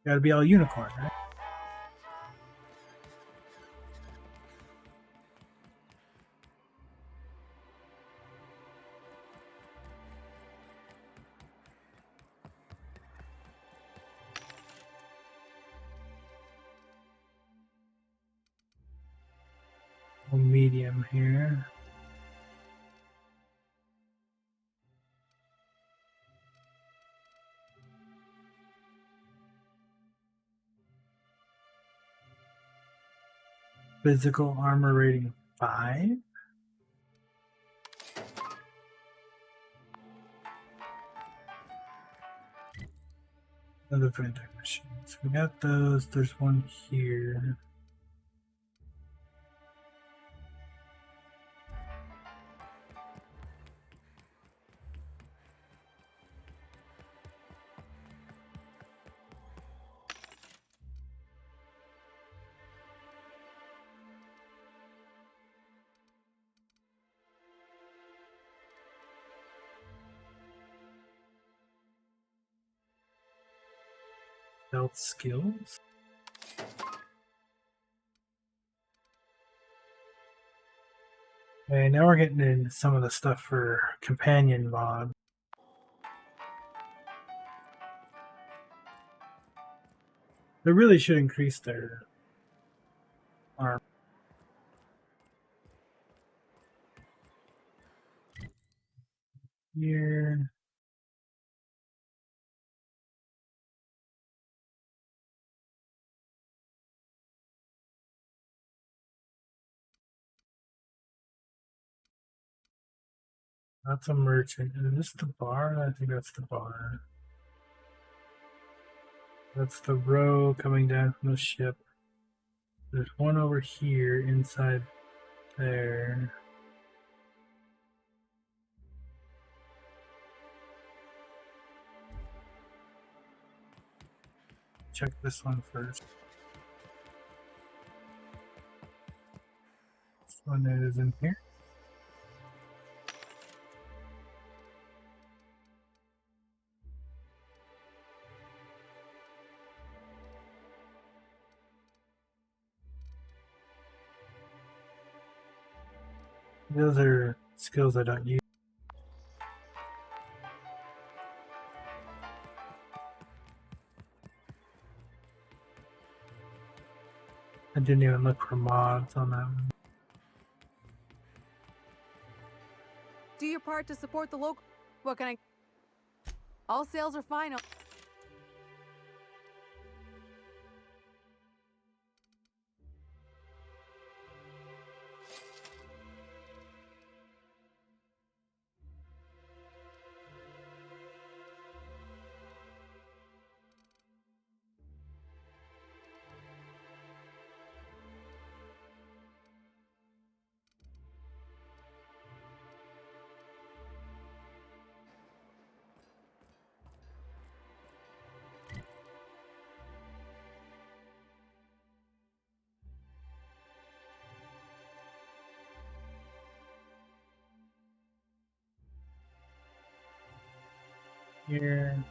Gotta be all unicorn, right? Medium here. Physical armor rating 5. Another vending machines. We got those. There's one here. Health skills. Okay, now we're getting into some of the stuff for companion mod. They really should increase their arm. Here. That's a merchant. Is this the bar? I think that's the bar. That's the row coming down from the ship. There's one over here inside there. Check this one first. This one is in here. Those are skills I don't use. I didn't even look for mods on that one. Do your part to support the local. What can I? All sales are final. Here.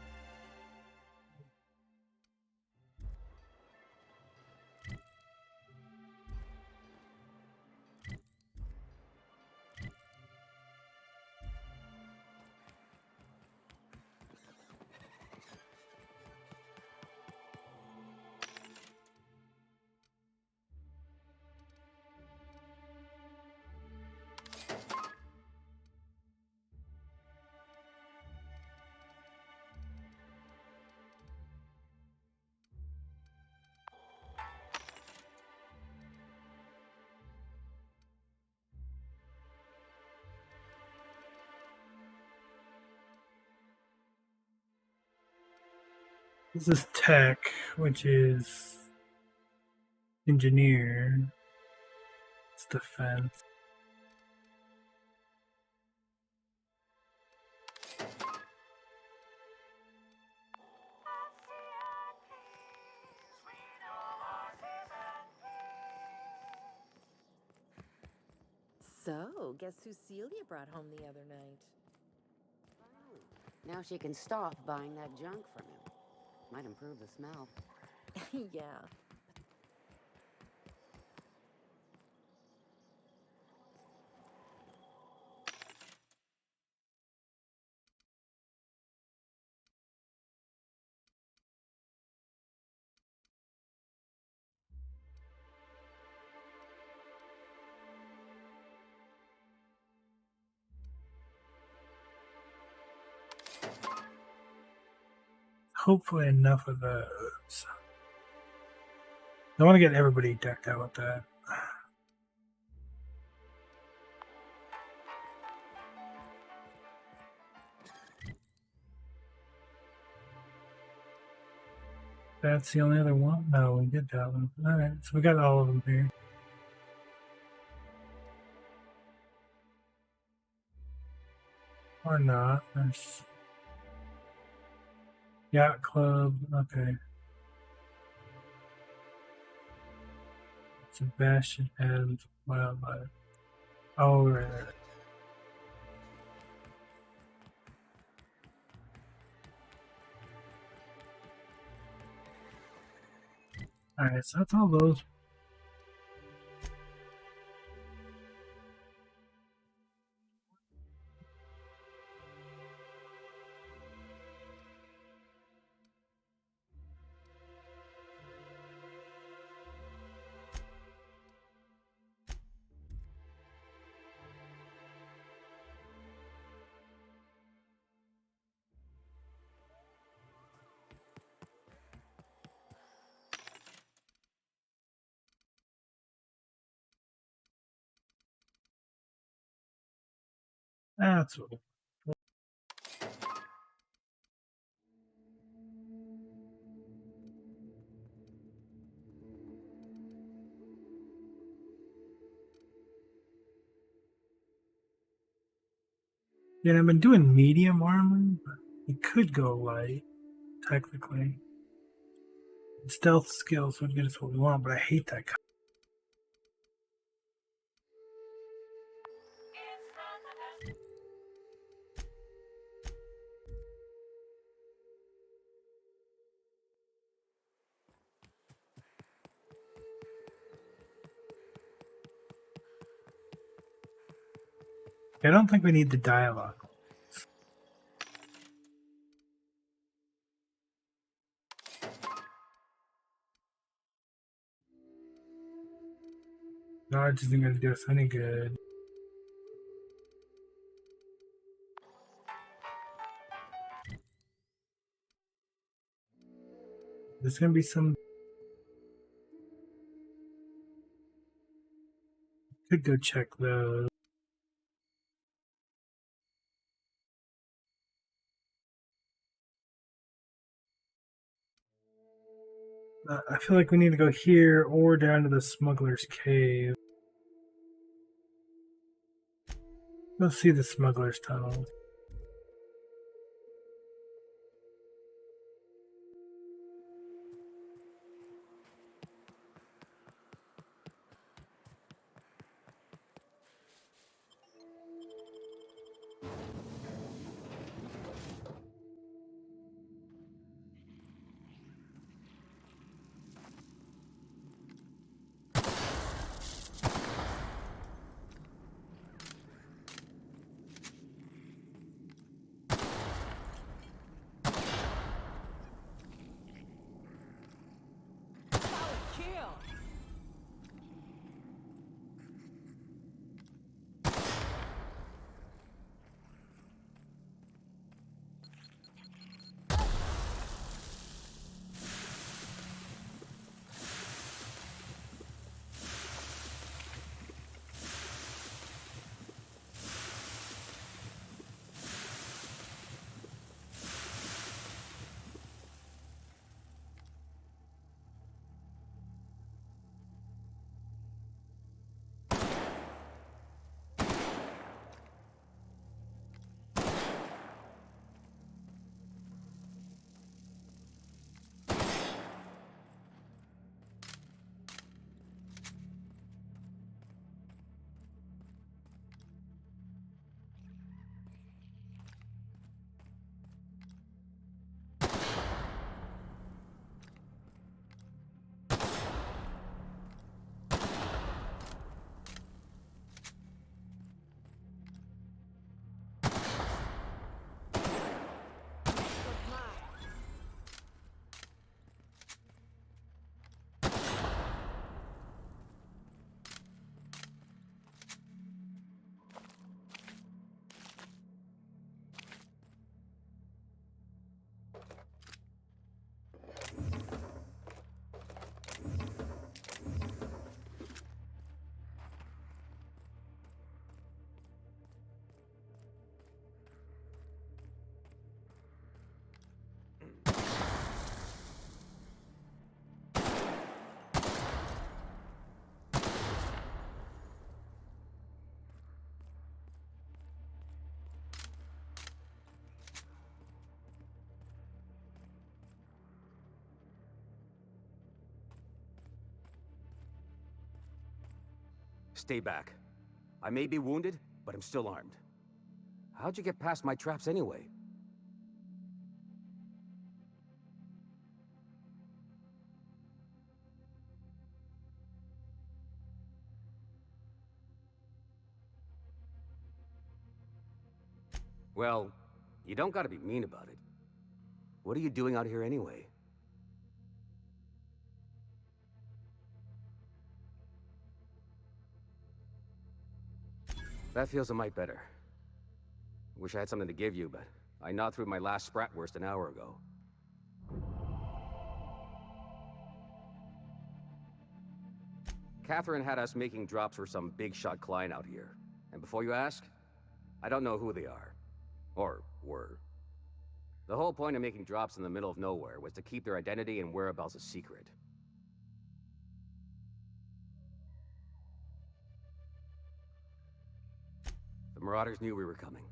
This is tech, which is engineer. It's defense. So, guess who Celia brought home the other night? Now she can stop buying that junk from him. Might improve the smell. Yeah. Hopefully enough of those. I want to get everybody decked out with that. That's the only other one? No, we did that one. Alright, so we got all of them here. Or not. There's Yacht Club. Okay. Sebastian and Wildlife. Oh, right. Alright, so that's all those. That's what. Yeah, I've been doing medium armor, but it could go light, technically. Stealth skills would get us what we want, but I hate that. I don't think we need the dialogue. Dodge isn't going to do us any good. There's going to be some. Could go check those. I feel like we need to go here or down to the smuggler's cave. Let's see the smuggler's tunnel. Stay back. I may be wounded, but I'm still armed. How'd you get past my traps anyway? Well, you don't gotta be mean about it. What are you doing out here anyway? That feels a mite better. Wish I had something to give you, but I gnawed through my last Spratwurst an hour ago. Catherine had us making drops for some big-shot client out here. And before you ask, I don't know who they are. Or were. The whole point of making drops in the middle of nowhere was to keep their identity and whereabouts a secret. The Marauders knew we were coming.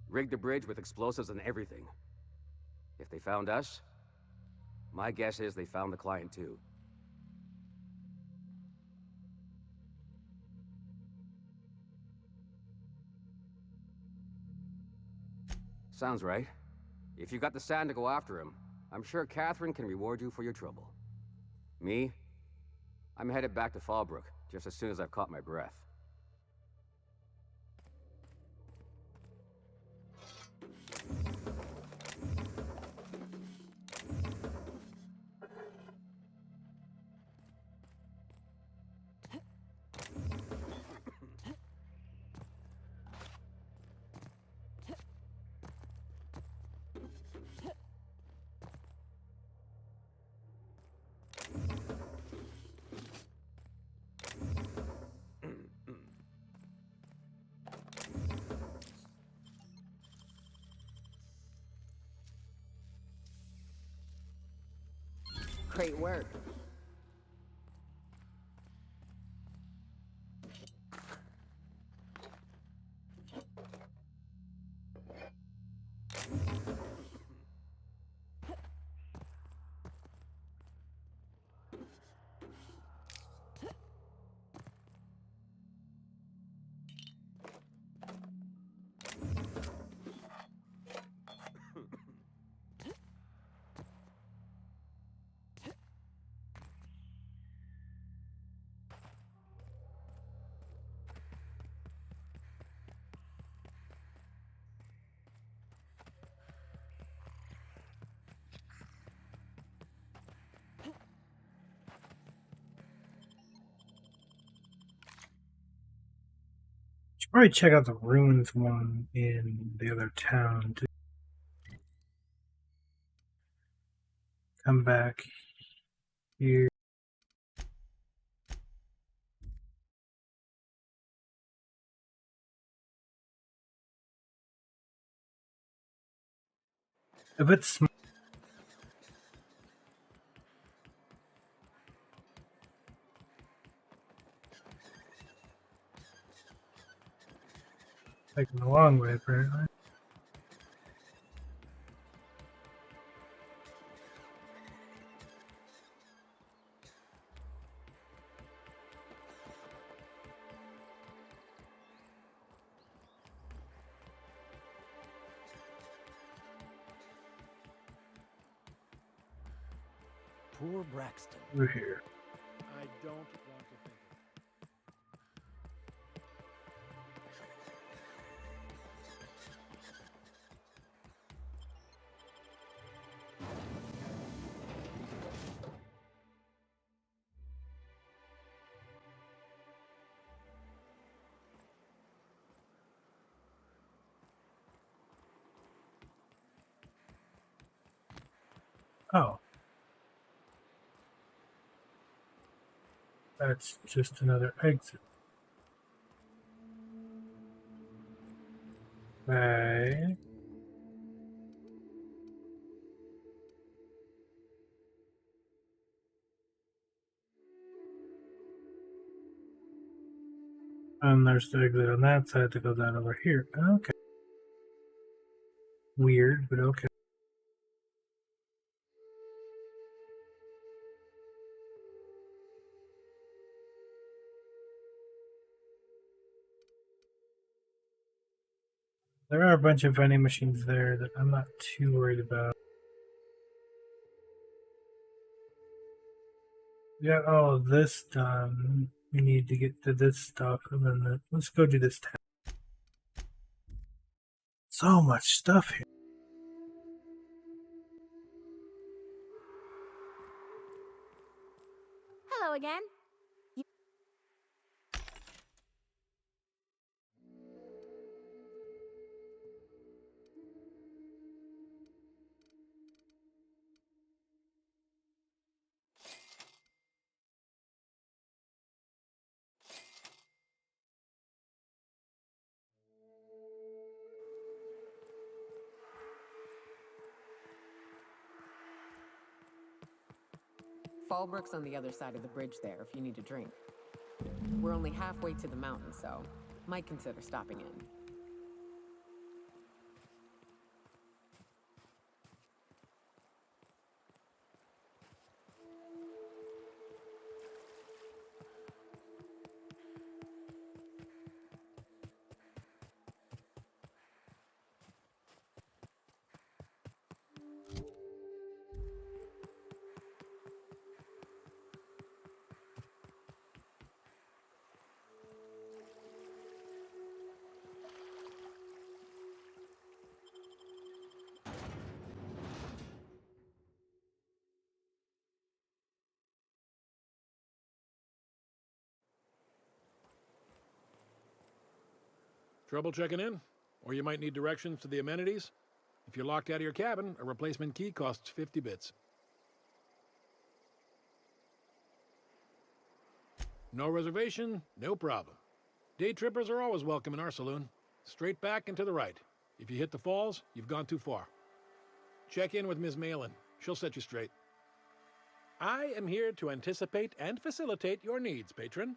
Rigged the bridge with explosives and everything. If they found us, my guess is they found the client too. Sounds right. If you got the sand to go after him, I'm sure Catherine can reward you for your trouble. Me? I'm headed back to Fallbrook just as soon as I've caught my breath. Great work. Should probably check out the ruins one in the other town to come back here. If it's taking a long way, apparently. Poor Braxton. We're here. I don't want to think of it. Oh. That's just another exit. Okay. And there's the exit on that side that goes out over here. Okay. Weird, but okay. There are a bunch of vending machines there that I'm not too worried about. We got all of this done. We need to get to this stuff, and then let's go do this task. So much stuff here. Hello again. Fallbrook's on the other side of the bridge there if you need a drink. We're only halfway to the mountain, so might consider stopping in. Trouble checking in? Or you might need directions to the amenities? If you're locked out of your cabin, a replacement key costs 50 bits. No reservation? No problem. Day trippers are always welcome in our saloon. Straight back and to the right. If you hit the falls, you've gone too far. Check in with Ms. Malin. She'll set you straight. I am here to anticipate and facilitate your needs, patron.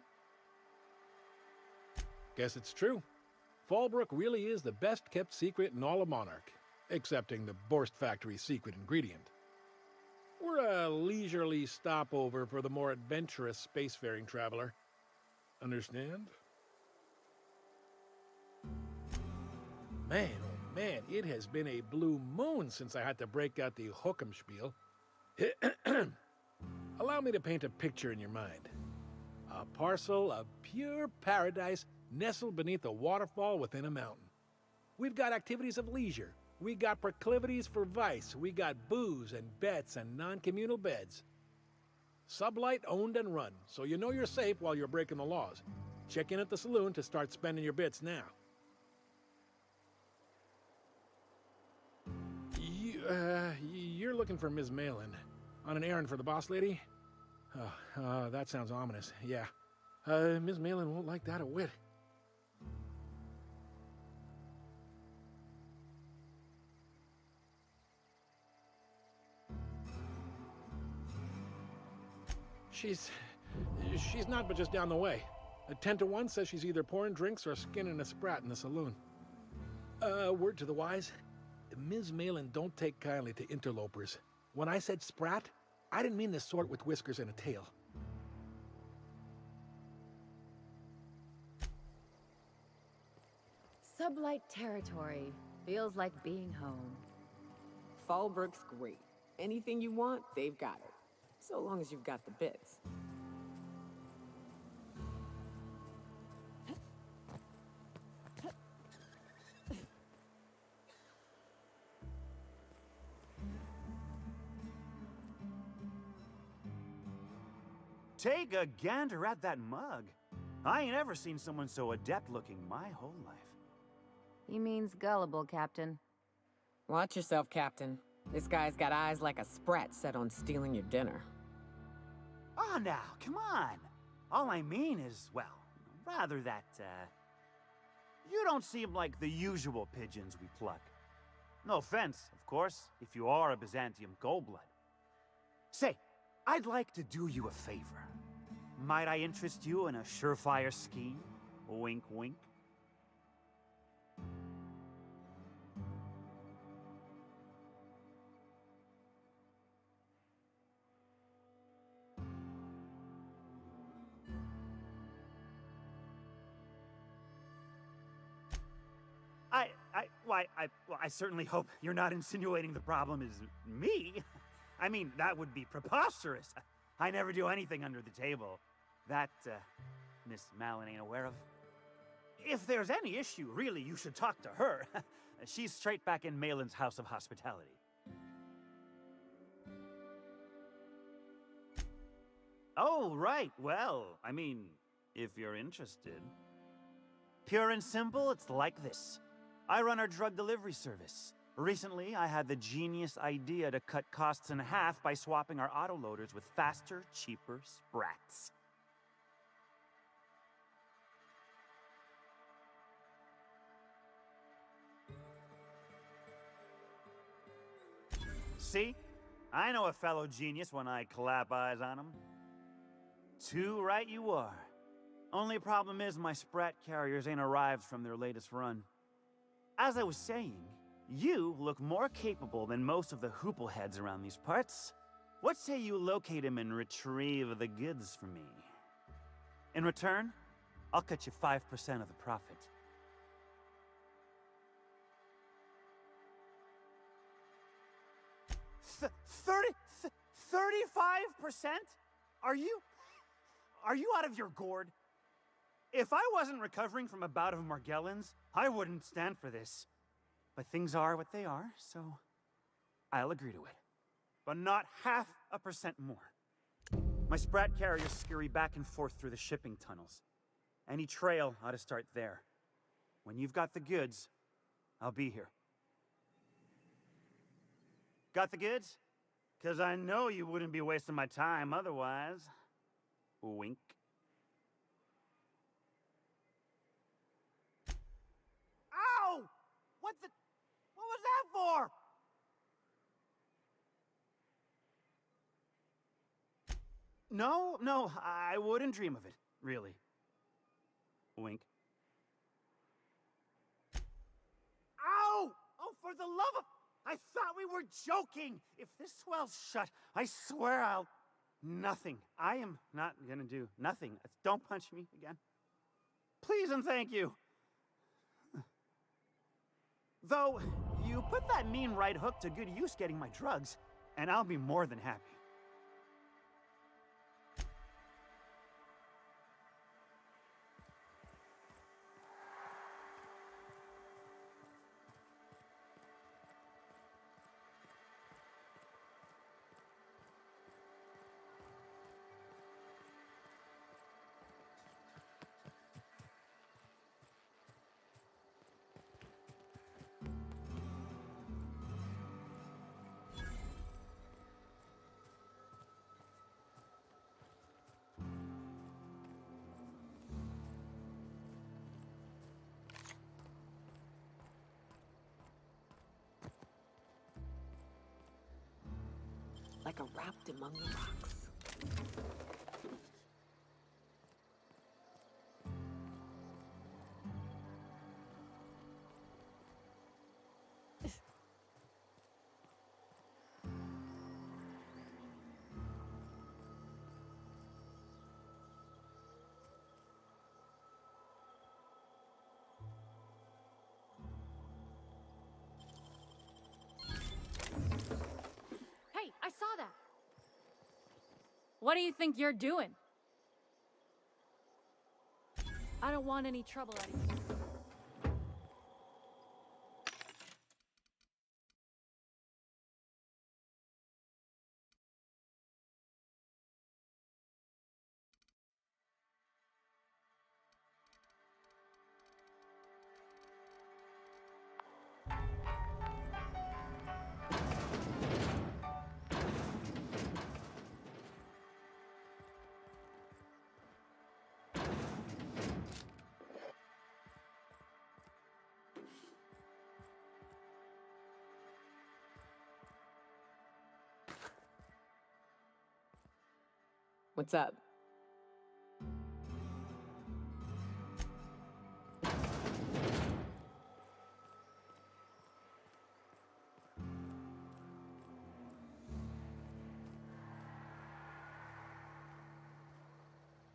Guess it's true. Fallbrook really is the best-kept secret in all of Monarch, excepting the Borst Factory's secret ingredient. We're a leisurely stopover for the more adventurous spacefaring traveler. Understand? Man, oh man, it has been a blue moon since I had to break out the Hookem-spiel. Allow me to paint a picture in your mind. A parcel of pure paradise nestled beneath a waterfall within a mountain. We've got activities of leisure. We got proclivities for vice. We got booze and bets and non-communal beds. Sublight owned and run, so you know you're safe while you're breaking the laws. Check in at the saloon to start spending your bits now. You're looking for Ms. Malin. On an errand for the boss lady? That sounds ominous. Yeah. Ms. Malin won't like that a whit. She's not but just down the way. A 10 to 1 says she's either pouring drinks or skinning a sprat in the saloon. Word to the wise, Ms. Malin don't take kindly to interlopers. When I said sprat, I didn't mean the sort with whiskers and a tail. Sublight territory. Feels like being home. Fallbrook's great. Anything you want, they've got it. So long as you've got the bits. Take a gander at that mug. I ain't ever seen someone so adept looking my whole life. He means gullible, Captain. Watch yourself, Captain. This guy's got eyes like a sprat set on stealing your dinner. Oh, now, come on. All I mean is, well, rather that, you don't seem like the usual pigeons we pluck. No offense, of course, if you are a Byzantium gold-blood. Say, I'd like to do you a favor. Might I interest you in a surefire scheme? Wink, wink. Well, I certainly hope you're not insinuating the problem is me. I mean, that would be preposterous. I never do anything under the table. That, Miss Malin ain't aware of. If there's any issue, really, you should talk to her. She's straight back in Malin's House of Hospitality. Oh, right. Well, I mean, if you're interested. Pure and simple, it's like this. I run our drug delivery service. Recently, I had the genius idea to cut costs in half by swapping our autoloaders with faster, cheaper sprats. See? I know a fellow genius when I clap eyes on him. Too right you are. Only problem is my sprat carriers ain't arrived from their latest run. As I was saying, you look more capable than most of the hoople heads around these parts. What say you locate him and retrieve the goods for me? In return, I'll cut you 5% of the profit. 35%? Are you out of your gourd? If I wasn't recovering from a bout of Margellans, I wouldn't stand for this. But things are what they are, so I'll agree to it. But not 0.5% more. My sprat carriers scurry back and forth through the shipping tunnels. Any trail ought to start there. When you've got the goods, I'll be here. Got the goods? 'Cause I know you wouldn't be wasting my time otherwise. Wink. Ow! What was that for? No, I wouldn't dream of it, really. Wink. Ow! Oh, for the love of... I thought we were joking! If this swell's shut, I swear I'll... Nothing. I am not gonna do nothing. Don't punch me again. Please and thank you. Though, you put that mean right hook to good use getting my drugs, and I'll be more than happy. Like a wrapped among the rocks. Hey, I saw that. What do you think you're doing? I don't want any trouble anymore. What's up?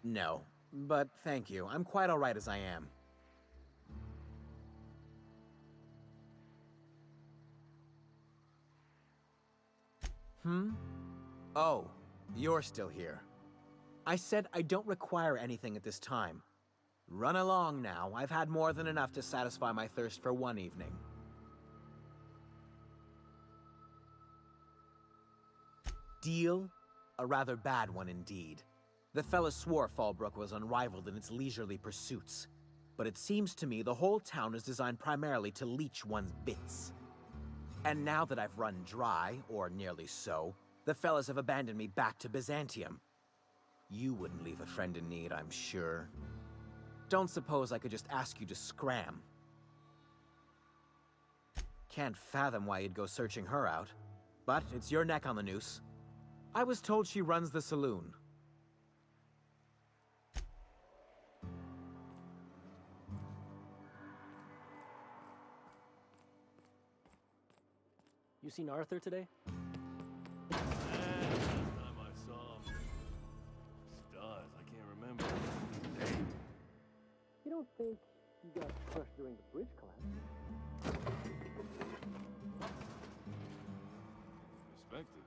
No, but thank you. I'm quite all right as I am. Oh, you're still here. I said I don't require anything at this time. Run along now. I've had more than enough to satisfy my thirst for one evening. Deal? A rather bad one indeed. The fella swore Fallbrook was unrivaled in its leisurely pursuits. But it seems to me the whole town is designed primarily to leech one's bits. And now that I've run dry, or nearly so, the fellas have abandoned me back to Byzantium. You wouldn't leave a friend in need, I'm sure. Don't suppose I could just ask you to scram. Can't fathom why you'd go searching her out. But it's your neck on the noose. I was told she runs the saloon. You seen Arthur today? Last time I saw him. Stars, I can't remember. You don't think he got crushed during the bridge collapse? Perspective.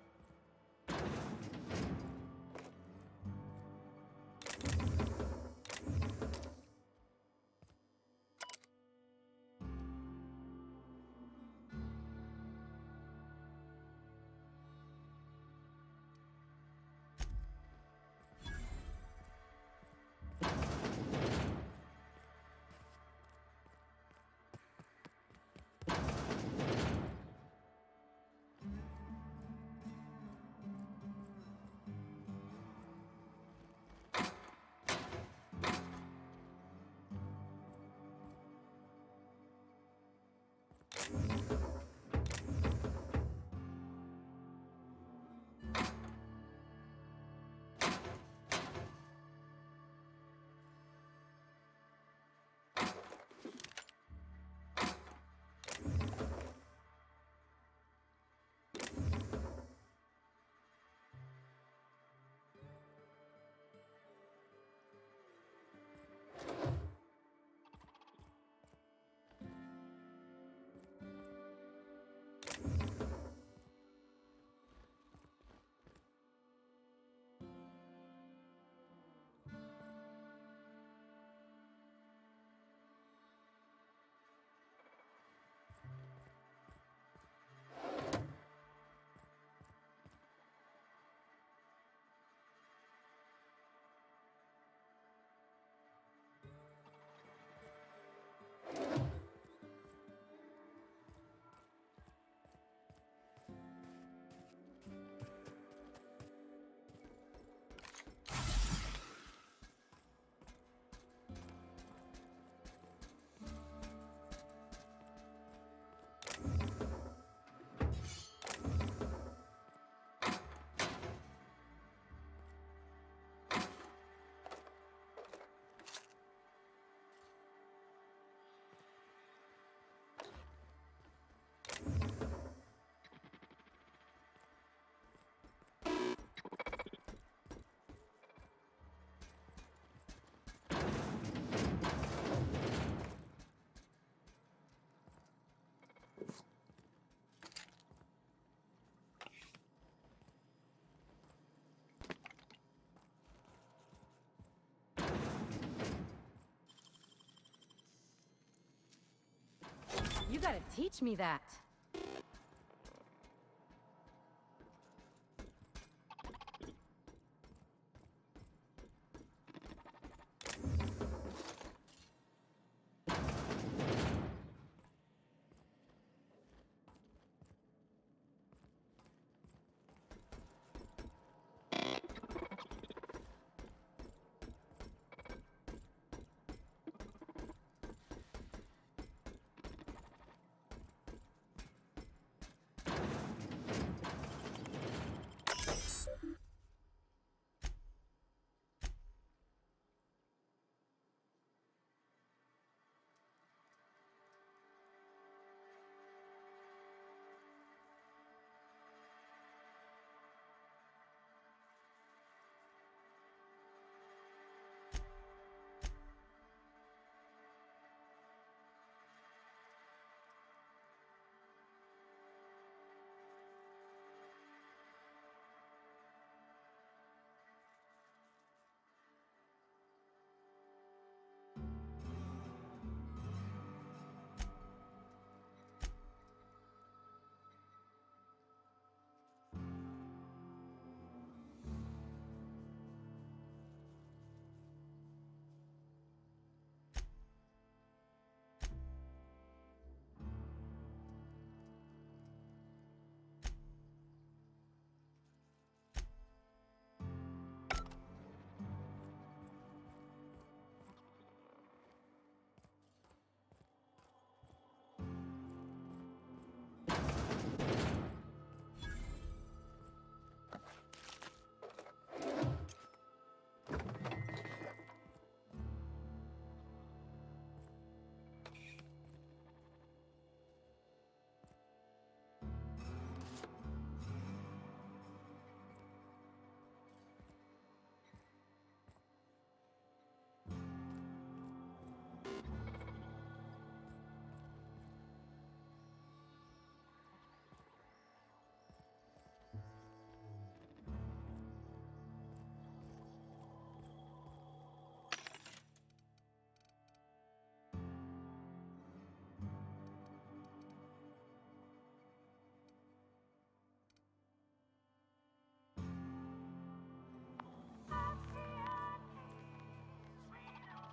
You gotta teach me that.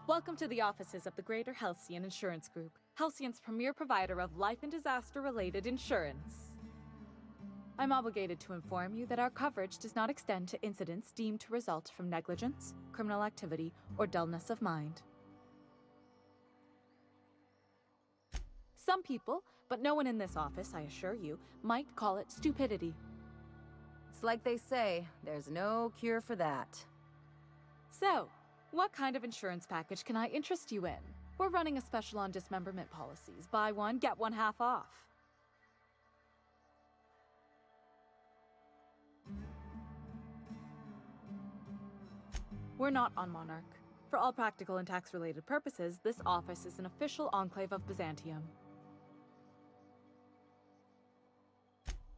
Welcome to the offices of the Greater Halcyon Insurance Group, Halcyon's premier provider of life and disaster-related insurance. I'm obligated to inform you that our coverage does not extend to incidents deemed to result from negligence, criminal activity, or dullness of mind. Some people, but no one in this office, I assure you, might call it stupidity. It's like they say, there's no cure for that. So, what kind of insurance package can I interest you in? We're running a special on dismemberment policies. Buy one, get one half off. We're not on Monarch. For all practical and tax-related purposes, this office is an official enclave of Byzantium.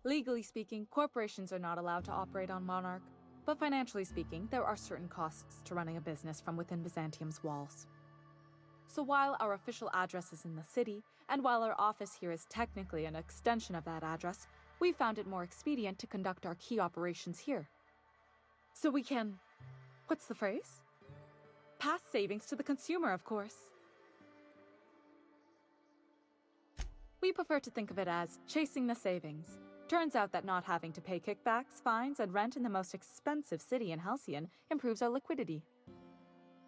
Legally speaking, corporations are not allowed to operate on Monarch, but financially speaking, there are certain costs to running a business from within Byzantium's walls. So while our official address is in the city, and while our office here is technically an extension of that address, we found it more expedient to conduct our key operations here. So we can... what's the phrase? Pass savings to the consumer, of course. We prefer to think of it as chasing the savings. Turns out that not having to pay kickbacks, fines, and rent in the most expensive city in Halcyon improves our liquidity.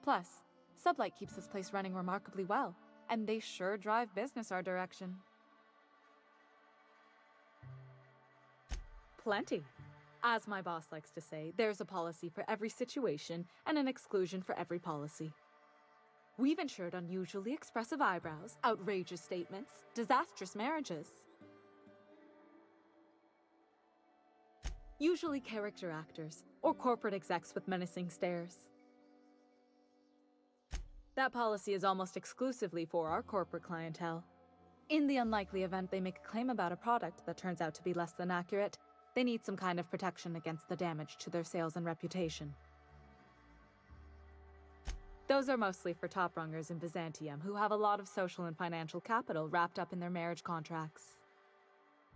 Plus, Sublight keeps this place running remarkably well, and they sure drive business our direction. Plenty. As my boss likes to say, there's a policy for every situation and an exclusion for every policy. We've insured unusually expressive eyebrows, outrageous statements, disastrous marriages. Usually character actors, or corporate execs with menacing stares. That policy is almost exclusively for our corporate clientele. In the unlikely event they make a claim about a product that turns out to be less than accurate, they need some kind of protection against the damage to their sales and reputation. Those are mostly for top-rungers in Byzantium who have a lot of social and financial capital wrapped up in their marriage contracts.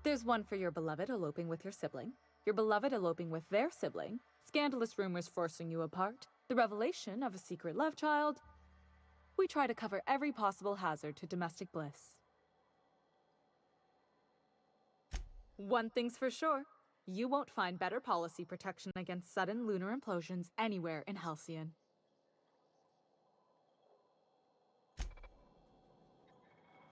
There's one for your beloved eloping with your sibling, your beloved eloping with their sibling, scandalous rumors forcing you apart, the revelation of a secret love child. We try to cover every possible hazard to domestic bliss. One thing's for sure, you won't find better policy protection against sudden lunar implosions anywhere in Halcyon.